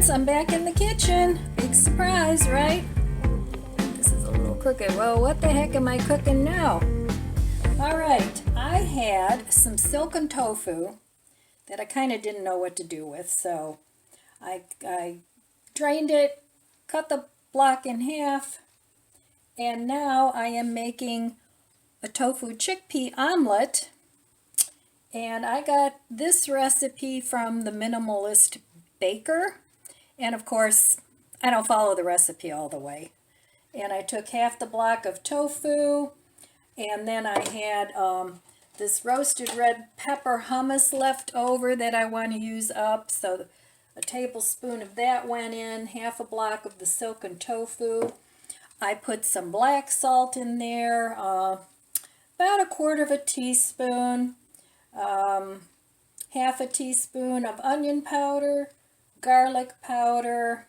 friends, I'm back in the kitchen. Big surprise, right? This is a little crooked. Well, what the heck am I cooking now? Alright, I had some silken tofu that I kind of didn't know what to do with, so I drained it, cut the block in half, and now I am making a tofu chickpea omelette. And I got this recipe from the Minimalist Baker. And of course, I don't follow the recipe all the way. And I took half the block of tofu, and then I had this roasted red pepper hummus left over that I want to use up. So a tablespoon of that went in, half a block of the silken tofu. I put some black salt in there, about a quarter of a teaspoon. Half a teaspoon of onion powder, garlic powder,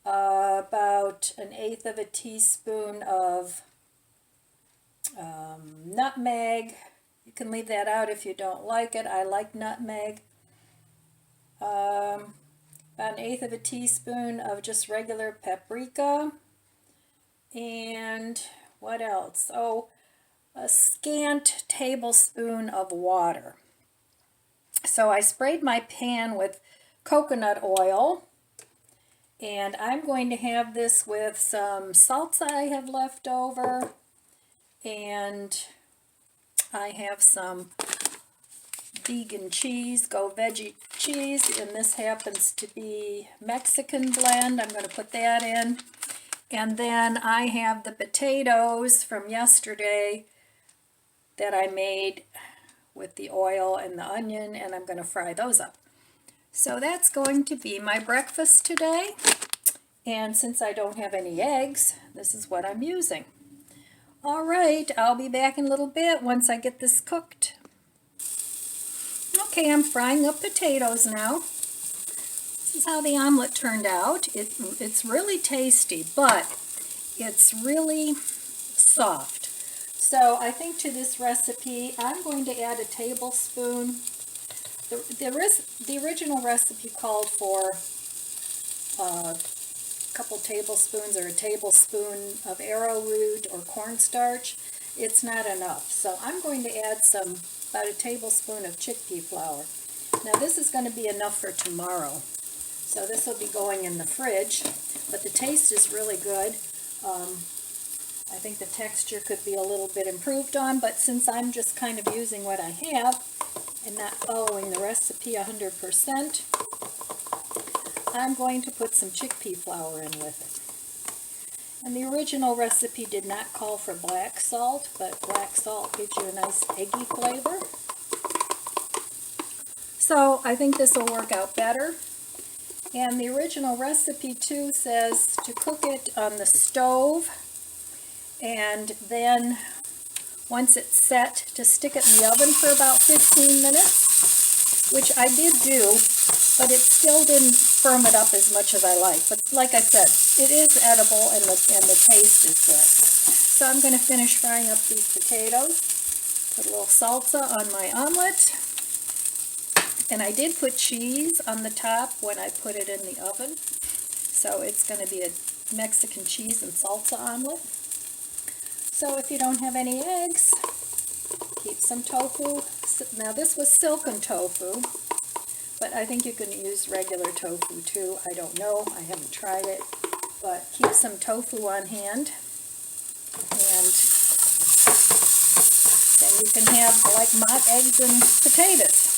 about an eighth of a teaspoon of nutmeg. You can leave that out if you don't like it. I like nutmeg. About an eighth of a teaspoon of just regular paprika. And what else? Oh, a scant tablespoon of water. So I sprayed my pan with coconut oil, and I'm going to have this with some salsa I have left over, and I have some vegan cheese, Go Veggie cheese, and this happens to be Mexican blend. I'm going to put that in. And then I have the potatoes from yesterday that I made with the oil and the onion, and I'm going to fry those up. So that's going to be my breakfast today. And since I don't have any eggs, this is what I'm using. All right, I'll be back in a little bit once I get this cooked. Okay, I'm frying up potatoes now. This is how the omelet turned out. It's really tasty, but it's really soft. So I think to this recipe, I'm going to add a tablespoon. The original recipe called for a couple tablespoons or a tablespoon of arrowroot or cornstarch. It's not enough. So I'm going to add about a tablespoon of chickpea flour. Now this is going to be enough for tomorrow. So this will be going in the fridge, but the taste is really good. I think the texture could be a little bit improved on, but since I'm just kind of using what I have and not following the recipe 100%, I'm going to put some chickpea flour in with it. And the original recipe did not call for black salt, but black salt gives you a nice eggy flavor. So I think this will work out better. And the original recipe too says to cook it on the stove, and then once it's set, to stick it in the oven for about 15 minutes, which I did do, but it still didn't firm it up as much as I like. But like I said, it is edible and the taste is good. So I'm going to finish frying up these potatoes, put a little salsa on my omelet, and I did put cheese on the top when I put it in the oven. So it's going to be a Mexican cheese and salsa omelet. So if you don't have any eggs, keep some tofu. Now this was silken tofu, but I think you can use regular tofu too. I don't know, I haven't tried it, but keep some tofu on hand, and then you can have like mock eggs and potatoes.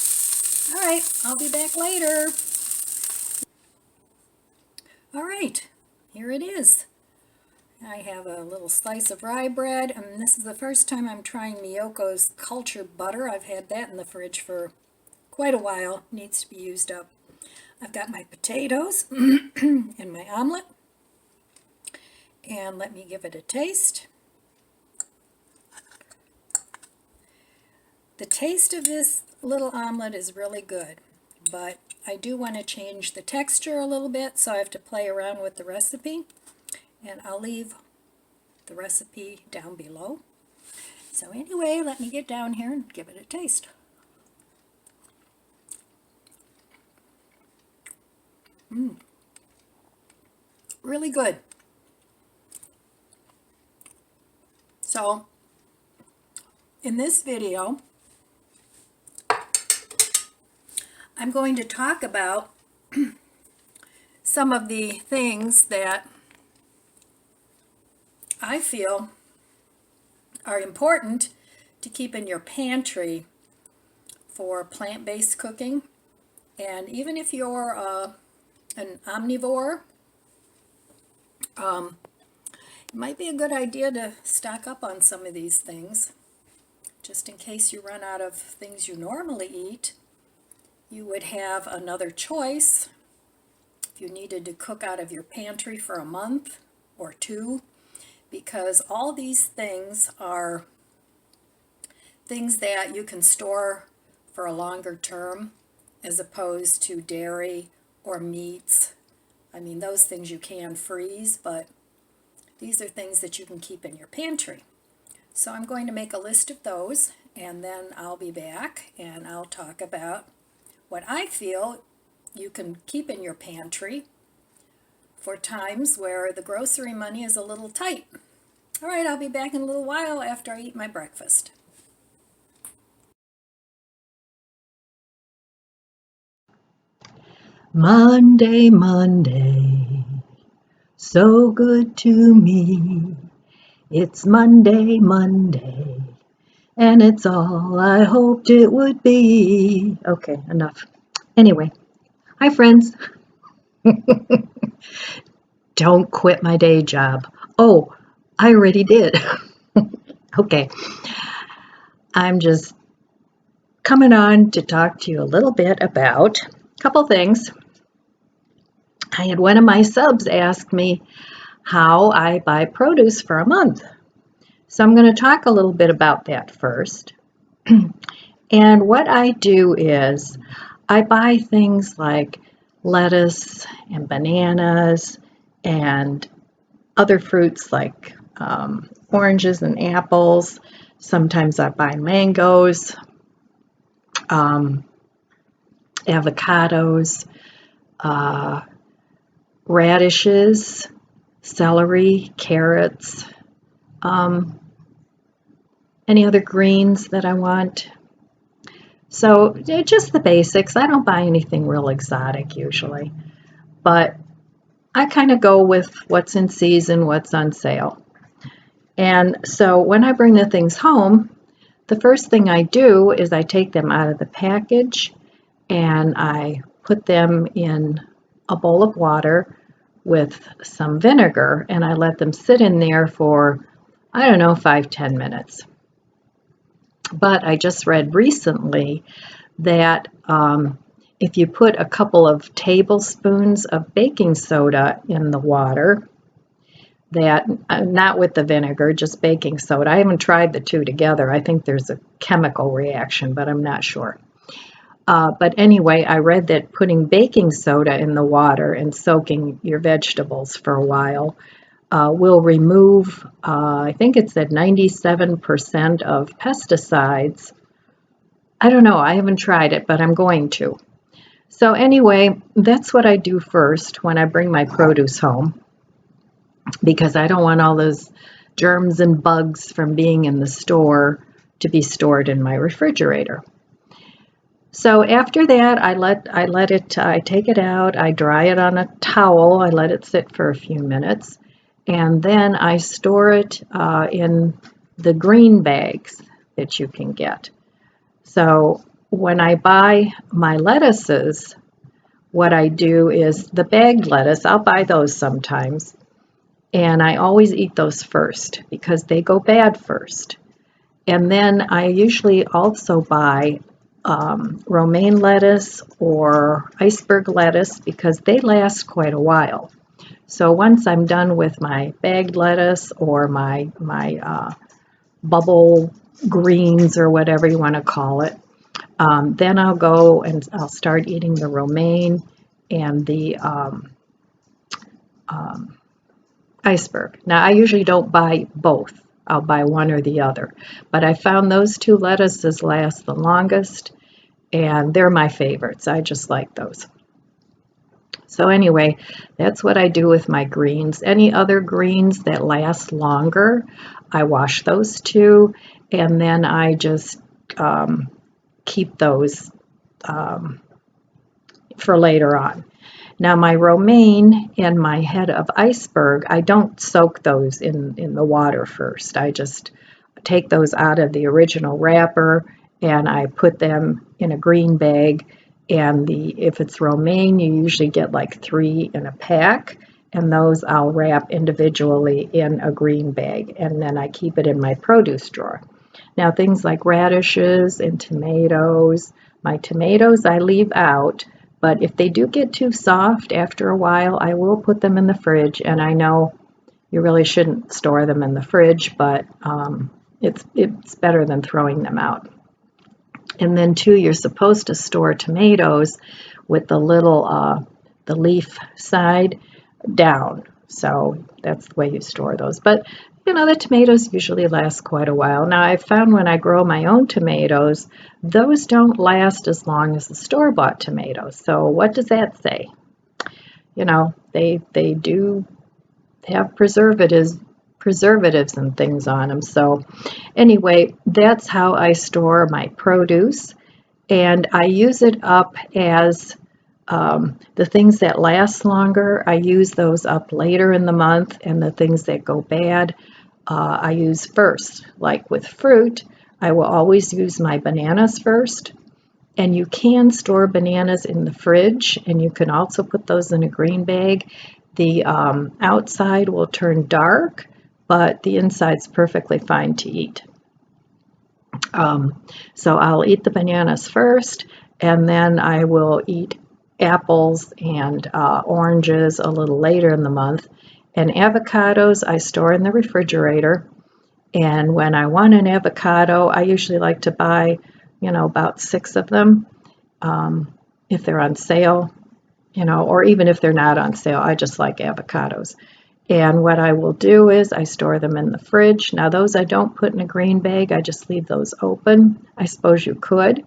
All right, I'll be back later. All right, here it is. I have a little slice of rye bread, and this is the first time I'm trying Miyoko's cultured butter. I've had that in the fridge for quite a while. It needs to be used up. I've got my potatoes and my omelet, and let me give it a taste. The taste of this little omelet is really good, but I do want to change the texture a little bit, so I have to play around with the recipe. And I'll leave the recipe down below. So anyway, let me get down here and give it a taste. Really good. So in this video, I'm going to talk about some of the things that I feel are important to keep in your pantry for plant-based cooking. And even if you're an omnivore, it might be a good idea to stock up on some of these things, just in case you run out of things you normally eat. You would have another choice if you needed to cook out of your pantry for a month or two, because all these things are things that you can store for a longer term, as opposed to dairy or meats. I mean, those things you can freeze, but these are things that you can keep in your pantry. So I'm going to make a list of those, and then I'll be back and I'll talk about what I feel you can keep in your pantry for times where the grocery money is a little tight. All right, I'll be back in a little while after I eat my breakfast. Monday, Monday, so good to me. It's Monday, Monday, and it's all I hoped it would be. Okay, enough. Anyway, hi friends. Don't quit my day job. Oh, I already did. Okay, I'm just coming on to talk to you a little bit about a couple things. I had one of my subs ask me how I buy produce for a month. So I'm going to talk a little bit about that first. And what I do is I buy things like lettuce and bananas and other fruits like oranges and apples. Sometimes I buy mangoes, avocados, radishes, celery, carrots, any other greens that I want. So just the basics. I don't buy anything real exotic usually, but I kind of go with what's in season, what's on sale. And so when I bring the things home, the first thing I do is I take them out of the package and I put them in a bowl of water with some vinegar, and I let them sit in there for, I don't know, 5-10 minutes. But I just read recently that if you put a couple of tablespoons of baking soda in the water, that not with the vinegar, just baking soda. I haven't tried the two together. I think there's a chemical reaction, but I'm not sure. But anyway, I read that putting baking soda in the water and soaking your vegetables for a while will remove, I think it said 97% of pesticides. I don't know, I haven't tried it, but I'm going to. So anyway, that's what I do first when I bring my produce home, because I don't want all those germs and bugs from being in the store to be stored in my refrigerator. So after that, I take it out, I dry it on a towel, I let it sit for a few minutes, and then I store it in the green bags that you can get. So when I buy my lettuces, what I do is the bagged lettuce, I'll buy those sometimes, and I always eat those first because they go bad first. And then I usually also buy romaine lettuce or iceberg lettuce because they last quite a while. So once I'm done with my bagged lettuce or my bubble greens or whatever you want to call it, then I'll go and I'll start eating the romaine and the iceberg. Now I usually don't buy both. I'll buy one or the other. But I found those two lettuces last the longest, and they're my favorites. I just like those. So anyway, that's what I do with my greens. Any other greens that last longer, I wash those too, and then I just keep those for later on. Now my romaine and my head of iceberg, I don't soak those in the water first. I just take those out of the original wrapper and I put them in a green bag. And if it's romaine, you usually get like 3 in a pack, and those I'll wrap individually in a green bag, and then I keep it in my produce drawer. Now things like radishes and tomatoes, my tomatoes I leave out, but if they do get too soft after a while, I will put them in the fridge. And I know you really shouldn't store them in the fridge, but it's better than throwing them out. And then too, you're supposed to store tomatoes with the little the leaf side down. So that's the way you store those. But the tomatoes usually last quite a while. Now I've found when I grow my own tomatoes, those don't last as long as the store-bought tomatoes. So what does that say? They do have preservatives and things on them. So anyway, that's how I store my produce, and I use it up as the things that last longer, I use those up later in the month, and the things that go bad, I use first. Like with fruit, I will always use my bananas first, and you can store bananas in the fridge, and you can also put those in a green bag. The outside will turn dark, but the inside's perfectly fine to eat. So I'll eat the bananas first, and then I will eat apples and oranges a little later in the month. And avocados I store in the refrigerator. And when I want an avocado, I usually like to buy, about 6 of them if they're on sale, or even if they're not on sale. I just like avocados. And what I will do is I store them in the fridge. Now those I don't put in a green bag. I just leave those open. I suppose you could,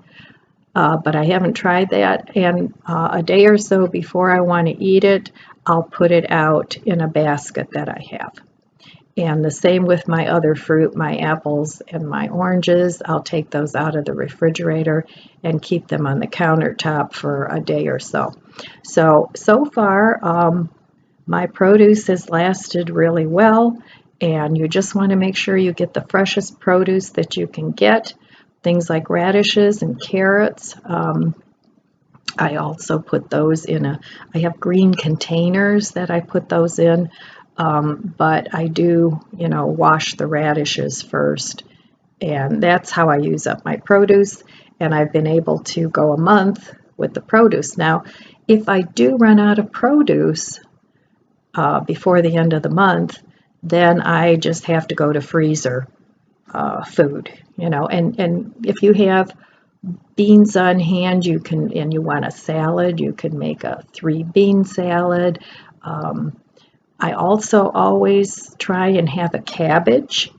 but I haven't tried that. And a day or so before I want to eat it, I'll put it out in a basket that I have. And the same with my other fruit, my apples and my oranges. I'll take those out of the refrigerator and keep them on the countertop for a day or so. So far, my produce has lasted really well, and you just want to make sure you get the freshest produce that you can get. Things like radishes and carrots. I also put those I have green containers that I put those in, but I do, wash the radishes first, and that's how I use up my produce, and I've been able to go a month with the produce. Now, if I do run out of produce before the end of the month, then I just have to go to freezer food, and if you have beans on hand, and you want a salad, you can make a 3-bean salad. I also always try and have a cabbage,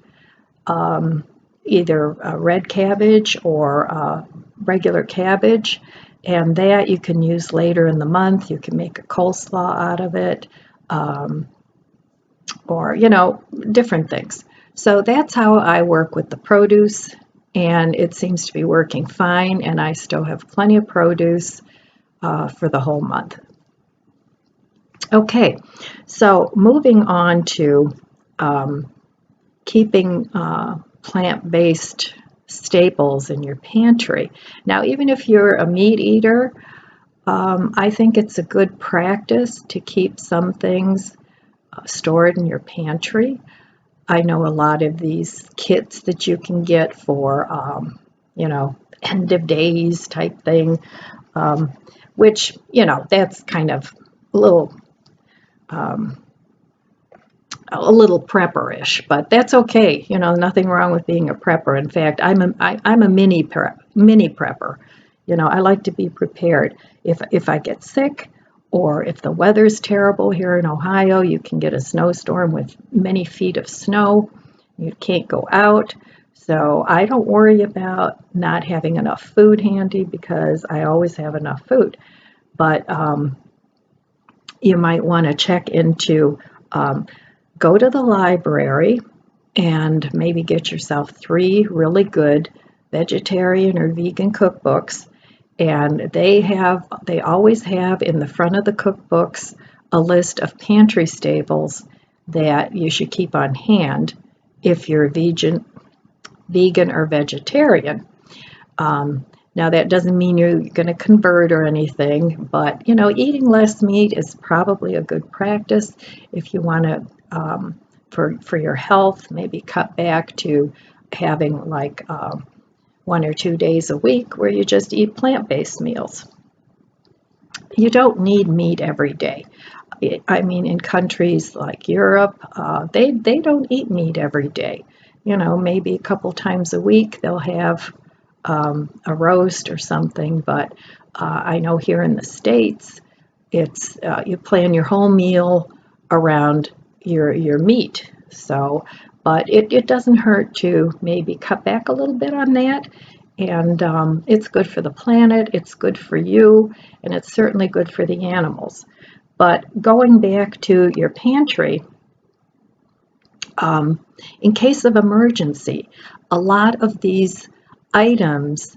either a red cabbage or regular cabbage, and that you can use later in the month. You can make a coleslaw out of it, or different things. So that's how I work with the produce, and it seems to be working fine, and I still have plenty of produce for the whole month. Okay, so moving on to keeping plant-based staples in your pantry. Now, even if you're a meat eater, I think it's a good practice to keep some things stored in your pantry. I know a lot of these kits that you can get for, end of days type thing, which, that's kind of a little prepper-ish, but that's okay. Nothing wrong with being a prepper. In fact, I'm a mini prepper. I like to be prepared. If I get sick, or if the weather's terrible here in Ohio, you can get a snowstorm with many feet of snow. You can't go out. So I don't worry about not having enough food handy because I always have enough food. But you might want to check into go to the library and maybe get yourself 3 really good vegetarian or vegan cookbooks. And they always have in the front of the cookbooks a list of pantry staples that you should keep on hand if you're vegan or vegetarian. Now that doesn't mean you're going to convert or anything, but eating less meat is probably a good practice if you want to, for your health, maybe cut back to having like 1 or 2 days a week where you just eat plant-based meals. You don't need meat every day. I mean, in countries like Europe, they don't eat meat every day. Maybe a couple times a week they'll have a roast or something, but I know here in the States, it's you plan your whole meal around your meat. So, but it doesn't hurt to maybe cut back a little bit on that. And it's good for the planet, it's good for you, and it's certainly good for the animals. But going back to your pantry, in case of emergency, a lot of these items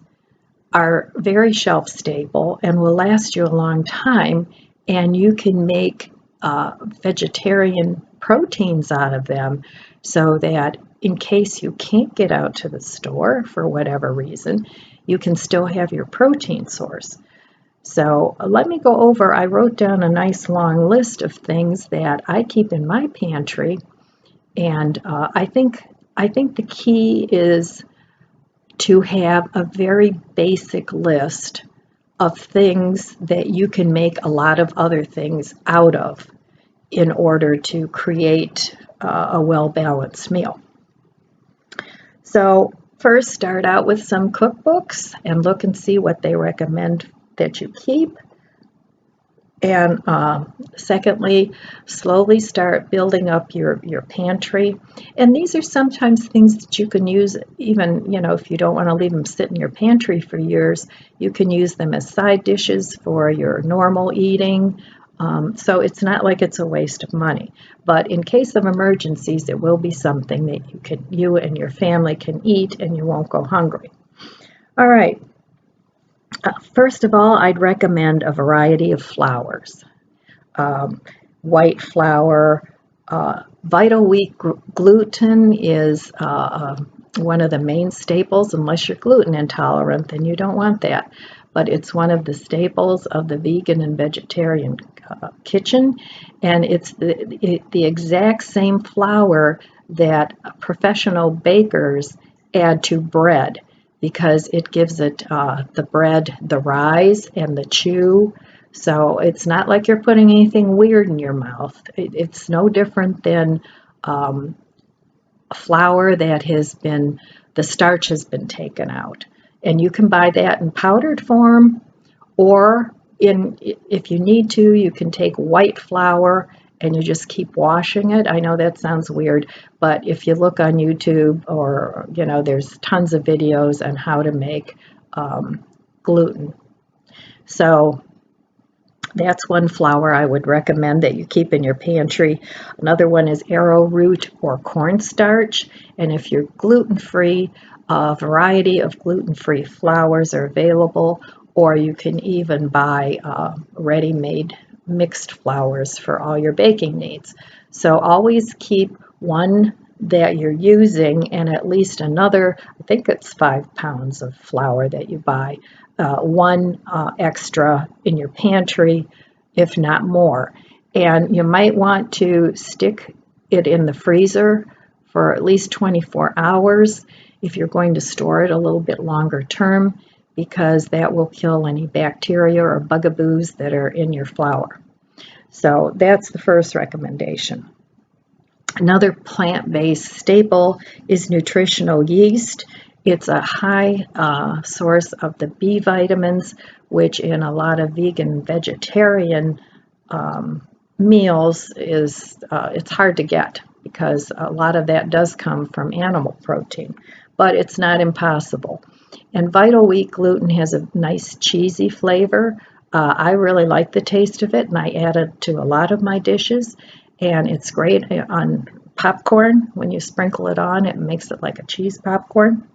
are very shelf stable and will last you a long time, and you can make vegetarian proteins out of them so that in case you can't get out to the store for whatever reason, you can still have your protein source. So let me go over, I wrote down a nice long list of things that I keep in my pantry, and I think the key is to have a very basic list of things that you can make a lot of other things out of in order to create a well-balanced meal. So first, start out with some cookbooks and look and see what they recommend that you keep. And secondly, slowly start building up your pantry. And these are sometimes things that you can use even, if you don't want to leave them sit in your pantry for years, you can use them as side dishes for your normal eating. So it's not like it's a waste of money. But in case of emergencies, it will be something that you and your family can eat and you won't go hungry. All right. First of all, I'd recommend a variety of flours. White flour, Vital Wheat gluten is one of the main staples. Unless you're gluten intolerant, then you don't want that. But it's one of the staples of the vegan and vegetarian kitchen, and it's the exact same flour that professional bakers add to bread, because it gives it the bread the rise and the chew. So it's not like you're putting anything weird in your mouth. It's no different than flour that the starch has been taken out. And you can buy that in powdered form, or if you need to, you can take white flour and you just keep washing it. I know that sounds weird, but if you look on YouTube or, there's tons of videos on how to make gluten. So that's one flour I would recommend that you keep in your pantry. Another one is arrowroot or cornstarch. And if you're gluten-free, a variety of gluten-free flours are available, or you can even buy ready-made mixed flours for all your baking needs. So always keep one that you're using and at least another, I think it's 5 pounds of flour that you buy, one extra in your pantry, if not more. And you might want to stick it in the freezer for at least 24 hours if you're going to store it a little bit longer term, because that will kill any bacteria or bugaboos that are in your flour. So that's the first recommendation. Another plant-based staple is nutritional yeast. It's a high source of the B vitamins, which in a lot of vegan and vegetarian meals it's hard to get, because a lot of that does come from animal protein, but it's not impossible. And Vital Wheat gluten has a nice cheesy flavor. I really like the taste of it, and I add it to a lot of my dishes, and it's great on popcorn. When you sprinkle it on, it makes it like a cheese popcorn.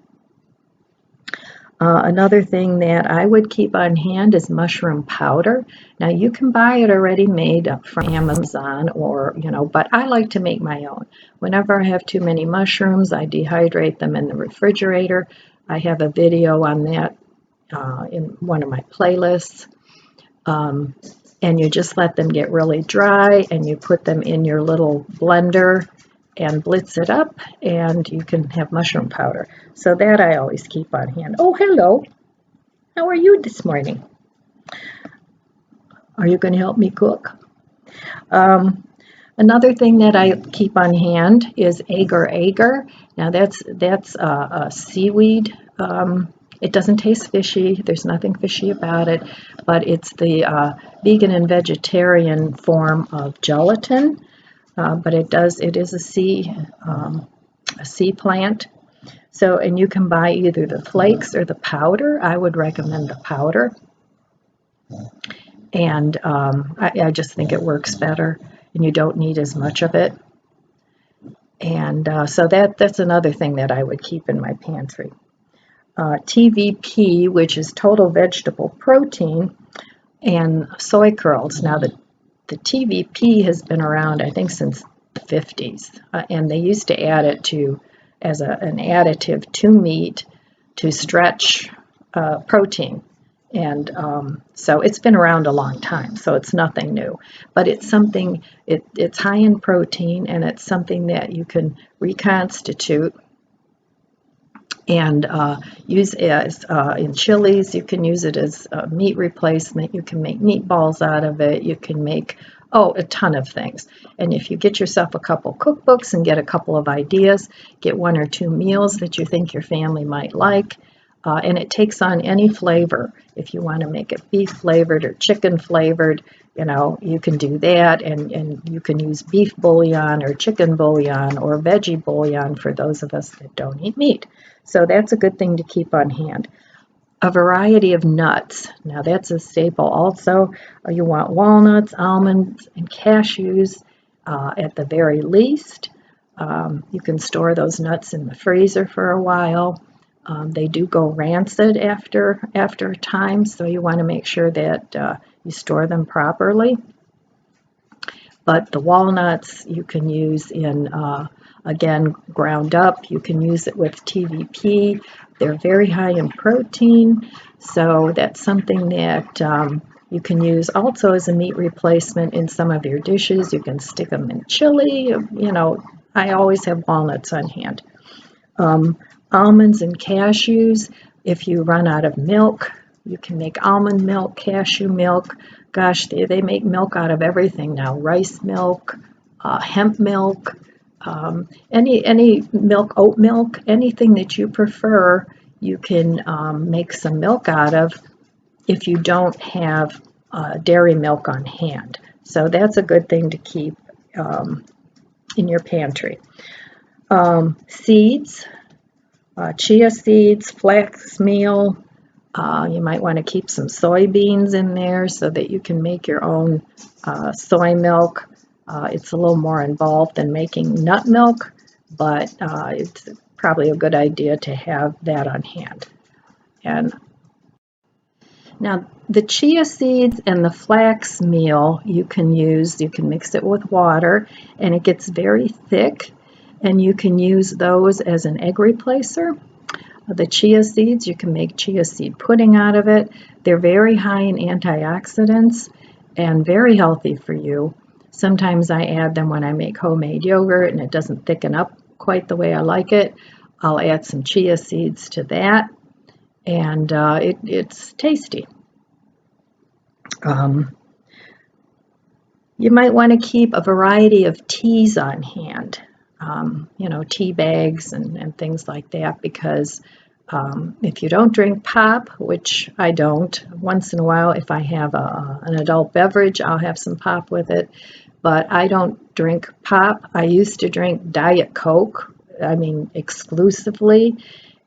Another thing that I would keep on hand is mushroom powder. Now you can buy it already made from Amazon, or but I like to make my own. Whenever I have too many mushrooms, I dehydrate them in the refrigerator. I have a video on that in one of my playlists. And you just let them get really dry, and you put them in your little blender and blitz it up, and you can have mushroom powder. So that I always keep on hand. Oh, hello. How are you this morning? Are you going to help me cook? Another thing that I keep on hand is agar-agar. Now that's a seaweed. It doesn't taste fishy. There's nothing fishy about it, but it's the vegan and vegetarian form of gelatin. But it is a sea plant. So, and you can buy either the flakes or the powder. I would recommend the powder, and I just think it works better, and you don't need as much of it. And so that's another thing that I would keep in my pantry. TVP, which is total vegetable protein, and soy curls. Now the TVP has been around, I think, since the 50s, and they used to add it as an additive to meat to stretch protein. And so it's been around a long time, so it's nothing new. But it's something, it's high in protein, and it's something that you can reconstitute and use as in chilies. You can use it as a meat replacement. You can make meatballs out of it. You can make a ton of things. And if you get yourself a couple cookbooks and get a couple of ideas, get 1 or 2 meals that you think your family might like, and it takes on any flavor. If you want to make it beef flavored or chicken flavored, you can do that, and you can use beef bouillon or chicken bouillon or veggie bouillon for those of us that don't eat meat. So that's a good thing to keep on hand. A variety of nuts. Now that's a staple also. You want walnuts, almonds, and cashews at the very least. You can store those nuts in the freezer for a while. They do go rancid after a time, so you want to make sure that you store them properly. But the walnuts you can use in, again, ground up. You can use it with TVP. They're very high in protein, so that's something that you can use also as a meat replacement in some of your dishes. You can stick them in chili. I always have walnuts on hand. Almonds and cashews. If you run out of milk, you can make almond milk, cashew milk. Gosh, they make milk out of everything now. Rice milk, hemp milk, any milk, oat milk, anything that you prefer, you can make some milk out of if you don't have dairy milk on hand. So that's a good thing to keep in your pantry. Seeds. Chia seeds, flax meal. You might want to keep some soybeans in there so that you can make your own soy milk. It's a little more involved than making nut milk, but it's probably a good idea to have that on hand. And now the chia seeds and the flax meal you can mix it with water, and it gets very thick, and you can use those as an egg replacer. The chia seeds, you can make chia seed pudding out of it. They're very high in antioxidants and very healthy for you. Sometimes I add them when I make homemade yogurt and it doesn't thicken up quite the way I like it. I'll add some chia seeds to that, and it's tasty. You might want to keep a variety of teas on hand. Tea bags and things like that, because if you don't drink pop, which I don't, once in a while if I have an adult beverage, I'll have some pop with it, but I don't drink pop. I used to drink Diet Coke, exclusively,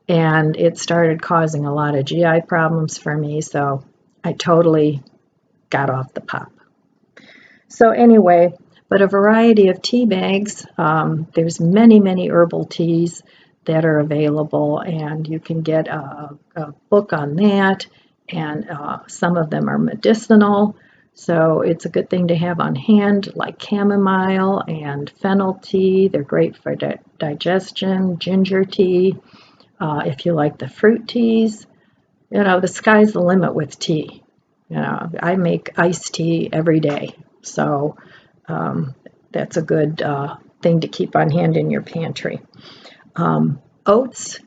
and it started causing a lot of GI problems for me, so I totally got off the pop. So anyway, but a variety of tea bags. There's many herbal teas that are available, and you can get a book on that, and some of them are medicinal. So it's a good thing to have on hand, like chamomile and fennel tea. They're great for digestion. Ginger tea, if you like the fruit teas. You know, the sky's the limit with tea. You know, I make iced tea every day. So that's a good thing to keep on hand in your pantry. Oats,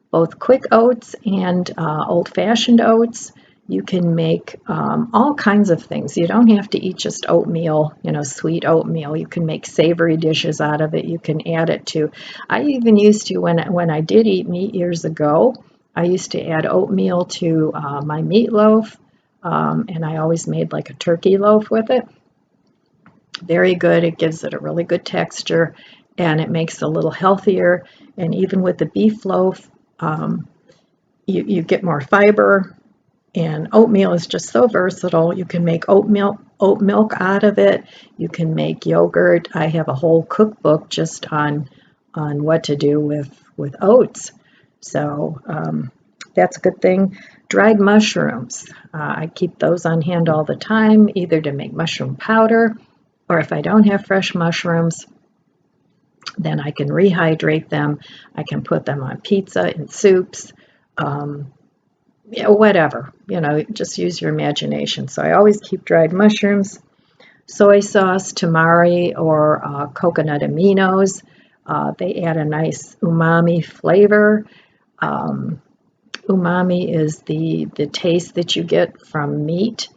both quick oats and old-fashioned oats. You can make all kinds of things. You don't have to eat just oatmeal, you know, sweet oatmeal. You can make savory dishes out of it. You can add it to, I even used to, when I did eat meat years ago, I used to add oatmeal to my meatloaf, and I always made like a turkey loaf with it. Very good. It gives it a really good texture, and it makes it a little healthier. And even with the beef loaf, you get more fiber. And oatmeal is just so versatile. You can make oat milk out of it. You can make yogurt. I have a whole cookbook just on what to do with oats. So that's a good thing. Dried mushrooms. I keep those on hand all the time, either to make mushroom powder, or if I don't have fresh mushrooms, then I can rehydrate them. I can put them on pizza, in soups, yeah, whatever, you know, just use your imagination. So I always keep dried mushrooms, soy sauce, tamari, or coconut aminos. They add a nice umami flavor. Umami is the taste that you get from meat.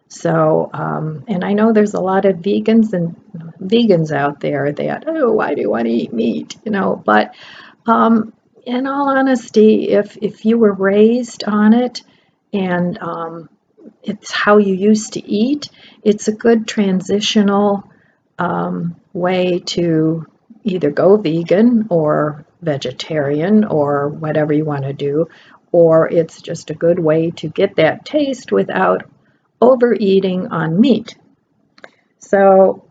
So, and I know there's a lot of vegans out there that, oh, why do you want to eat meat? You know, but in all honesty, if you were raised on it and it's how you used to eat, it's a good transitional way to either go vegan or vegetarian or whatever you want to do, or it's just a good way to get that taste without overeating on meat. So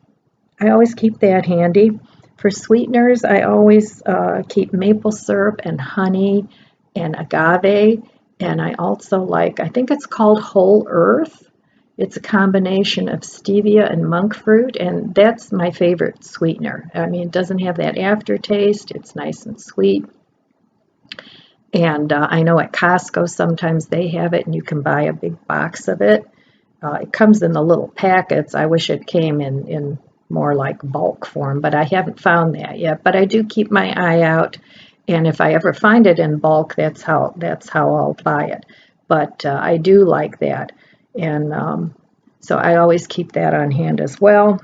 I always keep that handy. For sweeteners, I always keep maple syrup and honey and agave. And I also like, I think it's called Whole Earth. It's a combination of stevia and monk fruit, and that's my favorite sweetener. I mean, it doesn't have that aftertaste. It's nice and sweet. And I know at Costco sometimes they have it, and you can buy a big box of it. It comes in the little packets. I wish it came in more like bulk form, but I haven't found that yet. But I do keep my eye out, and if I ever find it in bulk, that's how I'll buy it. But I do like that, and so I always keep that on hand as well.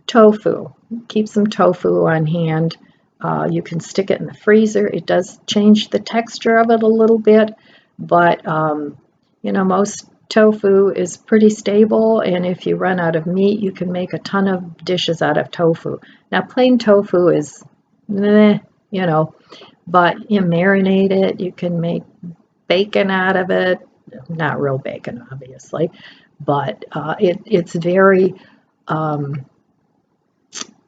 Tofu, keep some tofu on hand. You can stick it in the freezer. It does change the texture of it a little bit, but you know, most tofu is pretty stable, and if you run out of meat, you can make a ton of dishes out of tofu. Now, plain tofu is, you know, but you marinate it. You can make bacon out of it. Not real bacon, obviously, but it's very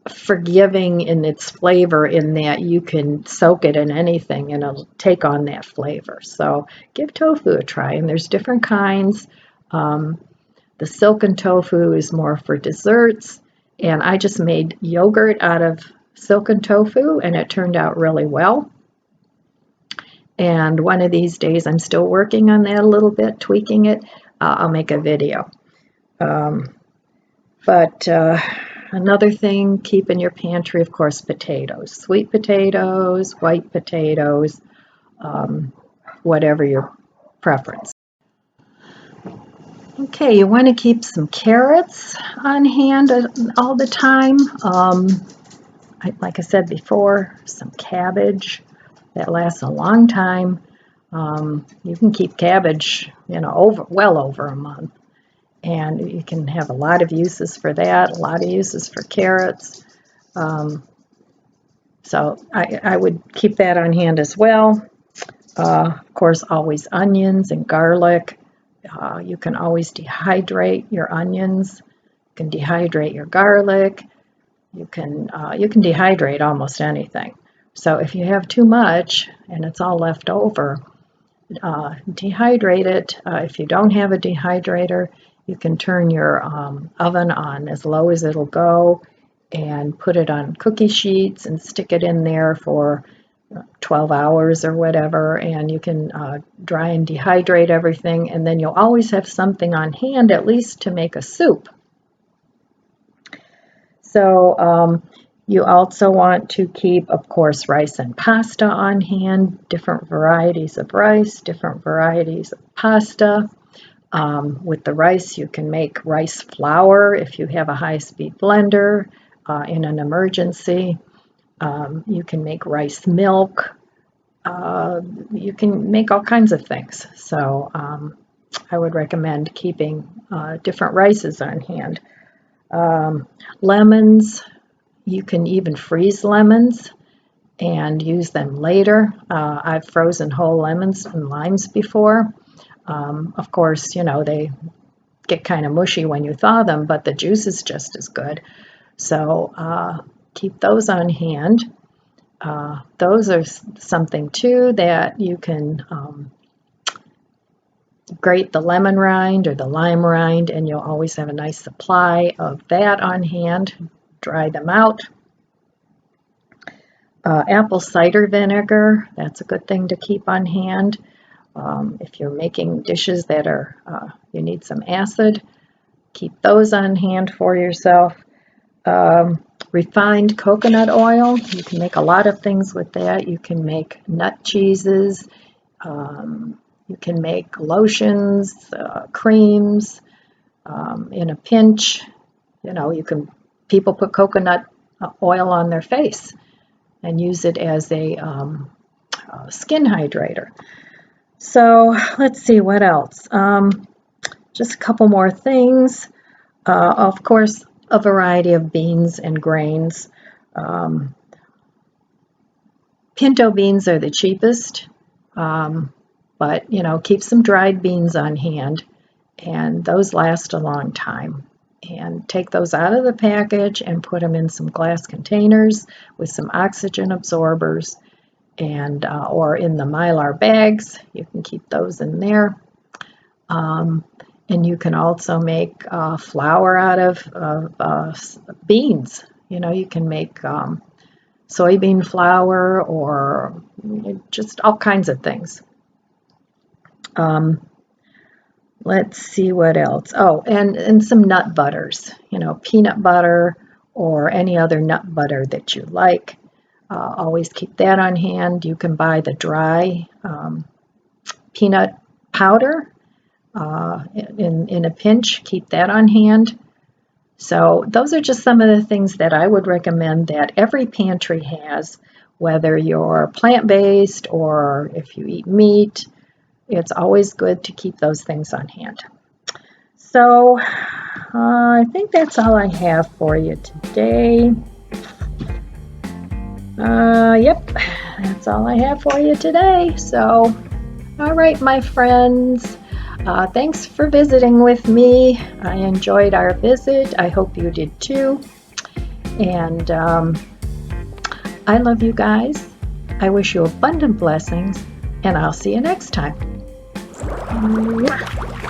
forgiving in its flavor, in that you can soak it in anything and it'll take on that flavor. So give tofu a try, and there's different kinds. The silken tofu is more for desserts, and I just made yogurt out of silken tofu, and it turned out really well. And one of these days, I'm still working on that a little bit, tweaking it. I'll make a video. But another thing, keep in your pantry, of course, potatoes. Sweet potatoes, white potatoes, whatever your preference. Okay, you want to keep some carrots on hand all the time. Like I said before, some cabbage. That lasts a long time. You can keep cabbage, you know, well over a month. And you can have a lot of uses for that, a lot of uses for carrots. So I would keep that on hand as well. Of course, always onions and garlic You can always dehydrate your onions. You can dehydrate your garlic. You can dehydrate almost anything. So if you have too much and it's all left over, dehydrate it. If you don't have a dehydrator, you can turn your oven on as low as it'll go and put it on cookie sheets and stick it in there for 12 hours or whatever, and you can dry and dehydrate everything, and then you'll always have something on hand at least to make a soup. So you also want to keep, of course, rice and pasta on hand, different varieties of rice, different varieties of pasta. With the rice, you can make rice flour if you have a high-speed blender in an emergency. You can make rice milk. You can make all kinds of things. So I would recommend keeping different rices on hand. Lemons, you can even freeze lemons and use them later. I've frozen whole lemons and limes before. Of course, you know, they get kind of mushy when you thaw them, but the juice is just as good. So keep those on hand. Those are something too that you can grate the lemon rind or the lime rind, and you'll always have a nice supply of that on hand. Dry them out. Apple cider vinegar, that's a good thing to keep on hand. If you're making dishes that are, you need some acid, keep those on hand for yourself. Refined coconut oil, you can make a lot of things with that. You can make nut cheeses, you can make lotions, creams, in a pinch. You know, people put coconut oil on their face and use it as a skin hydrator. So let's see what else. Just a couple more things. Of course, a variety of beans and grains. Pinto beans are the cheapest, but you know, keep some dried beans on hand, and those last a long time. And take those out of the package and put them in some glass containers with some oxygen absorbers, and or in the Mylar bags. You can keep those in there. And you can also make flour out of beans. You know, you can make soybean flour or just all kinds of things. Let's see what else. Oh, and some nut butters, you know, peanut butter or any other nut butter that you like. Always keep that on hand. You can buy the dry peanut powder in a pinch. Keep that on hand. So those are just some of the things that I would recommend that every pantry has, whether you're plant-based or if you eat meat. It's always good to keep those things on hand. So I think that's all I have for you today. Yep, that's all I have for you today. So, all right, my friends, thanks for visiting with me. I enjoyed our visit. I hope you did too. And I love you guys. I wish you abundant blessings, and I'll see you next time. Mwah.